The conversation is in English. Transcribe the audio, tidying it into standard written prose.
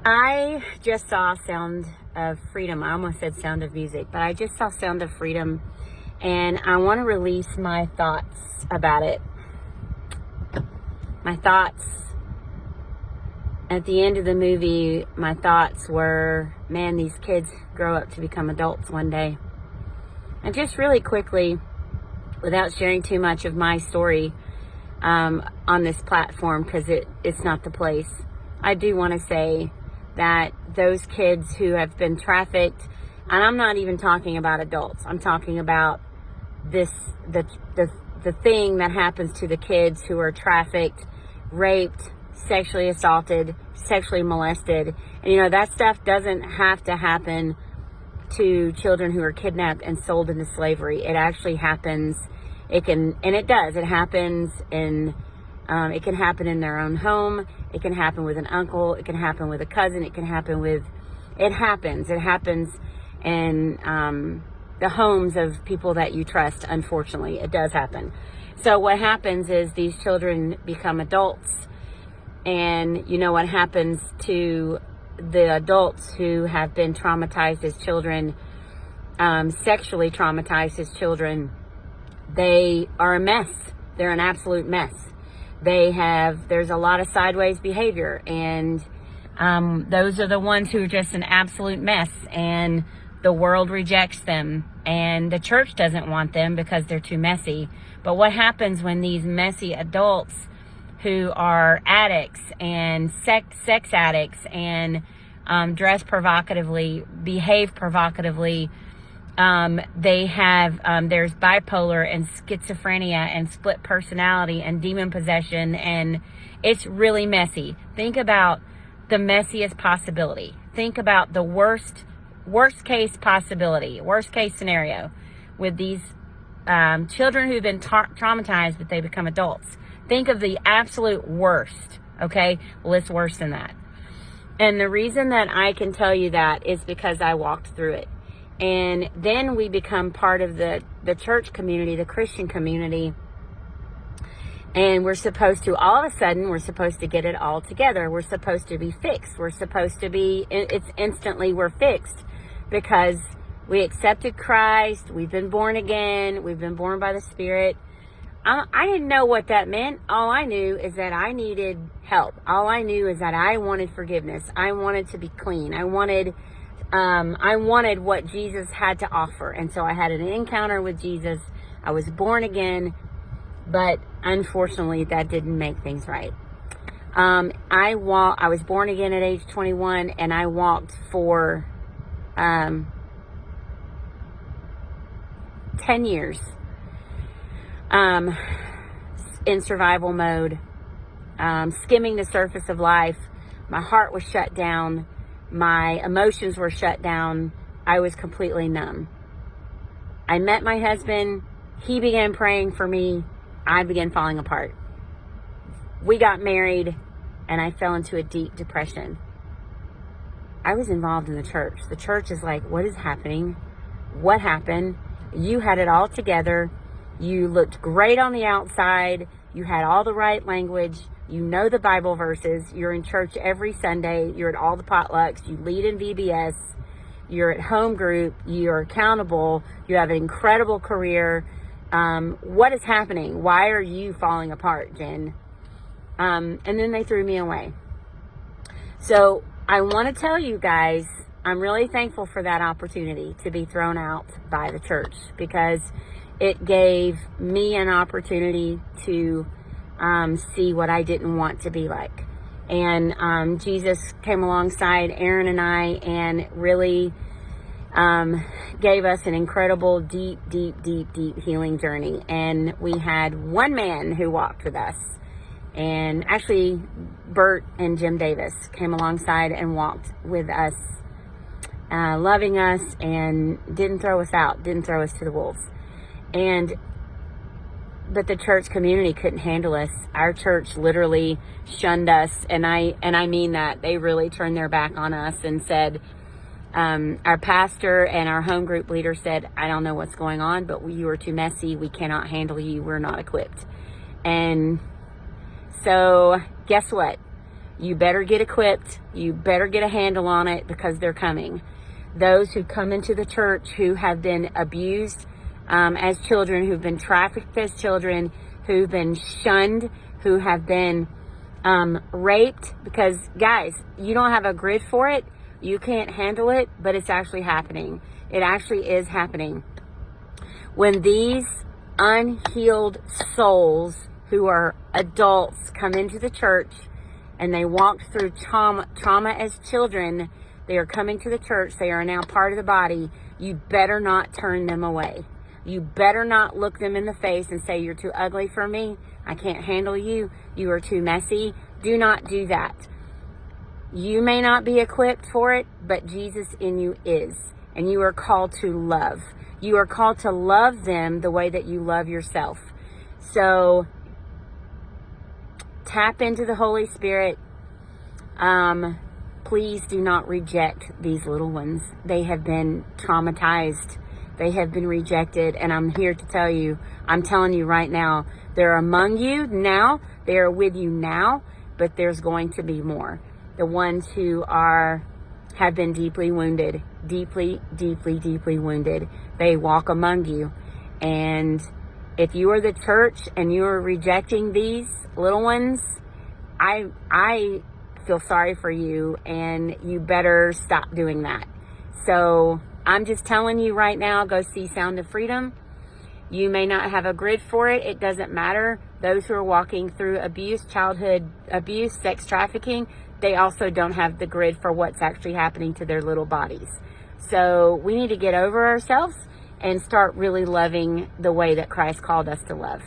I just saw Sound of Freedom. I almost said Sound of Music, but I just saw Sound of Freedom, and I want to release my thoughts about it. My thoughts at the end of the movie, my thoughts were, man, these kids grow up to become adults one day. And just really quickly, without sharing too much of my story on this platform, because it's not the place, I do want to say that those kids who have been trafficked, and I'm not even talking about adults, I'm talking about the thing that happens to the kids who are trafficked, raped, sexually assaulted, sexually molested. And that stuff doesn't have to happen to children who are kidnapped and sold into slavery. It actually happens. It happens in it can happen in their own home. It can happen with an uncle. It can happen with a cousin. It happens in the homes of people that you trust. Unfortunately, it does happen. So what happens is these children become adults, and what happens to the adults who have been traumatized as children, sexually traumatized as children. They are a mess. They're an absolute mess. There's a lot of sideways behavior, and those are the ones who are just an absolute mess, and the world rejects them, and the church doesn't want them because they're too messy. But what happens when these messy adults who are addicts and sex addicts and dress provocatively, behave provocatively, there's bipolar and schizophrenia and split personality and demon possession, and it's really messy. Think about the messiest possibility. Think about the worst case possibility, worst case scenario with these children who've been traumatized, but they become adults. Think of the absolute worst, okay? Well, it's worse than that. And the reason that I can tell you that is because I walked through it. And then we become part of the church community, the Christian community. And we're supposed to get it all together. We're supposed to be fixed. We're fixed because we accepted Christ. We've been born again. We've been born by the Spirit. I didn't know what that meant. All I knew is that I needed help. All I knew is that I wanted forgiveness. I wanted to be clean. I wanted what Jesus had to offer. And so I had an encounter with Jesus. I was born again, but unfortunately that didn't make things right. I was born again at age 21, and I walked for 10 years in survival mode, skimming the surface of life. My heart was shut down. My emotions were shut down. I was completely numb. I met my husband. He began praying for me. I began falling apart. We got married, and I fell into a deep depression. I was involved in the church. The church is like, what is happening? What happened? You had it all together. You looked great on the outside. You had all the right language. You know the Bible verses. You're in church every Sunday. You're at all the potlucks. You lead in VBS. You're at home group. You're accountable. You have an incredible career. What is happening? Why are you falling apart, Jen? And then they threw me away. So I want to tell you guys, I'm really thankful for that opportunity to be thrown out by the church, because it gave me an opportunity to see what I didn't want to be like. And Jesus came alongside Aaron and I and really gave us an incredible, deep healing journey. And we had one man who walked with us. And actually, Bert and Jim Davis came alongside and walked with us, loving us, and didn't throw us out, didn't throw us to the wolves. But the church community couldn't handle us. Our church literally shunned us, and I mean that. They really turned their back on us and said, our pastor and our home group leader said, I don't know what's going on, but you are too messy. We cannot handle you. We're not equipped. And so guess what? You better get equipped. You better get a handle on it, because they're coming. Those who come into the church who have been abused as children, who've been trafficked as children, who've been shunned, who have been raped, because guys, you don't have a grid for it. You can't handle it, but it's actually happening. It actually is happening. When these unhealed souls who are adults come into the church and they walked through trauma as children, they are coming to the church. They are now part of the body. You better not turn them away. You better not look them in the face and say, you're too ugly for me. I can't handle you. You are too messy. Do not do that. You may not be equipped for it, but Jesus in you is. And you are called to love. You are called to love them the way that you love yourself. So tap into the Holy Spirit. Please do not reject these little ones. They have been traumatized. They have been rejected. And I'm here to tell you, I'm telling you right now, they're among you now. They are with you now, but there's going to be more. The ones who have been deeply wounded, deeply, deeply, deeply wounded. They walk among you. And if you are the church and you are rejecting these little ones, I feel sorry for you, and you better stop doing that. So I'm just telling you right now, go see Sound of Freedom. You may not have a grid for it. It doesn't matter. Those who are walking through abuse, childhood abuse, sex trafficking, they also don't have the grid for what's actually happening to their little bodies. So we need to get over ourselves and start really loving the way that Christ called us to love.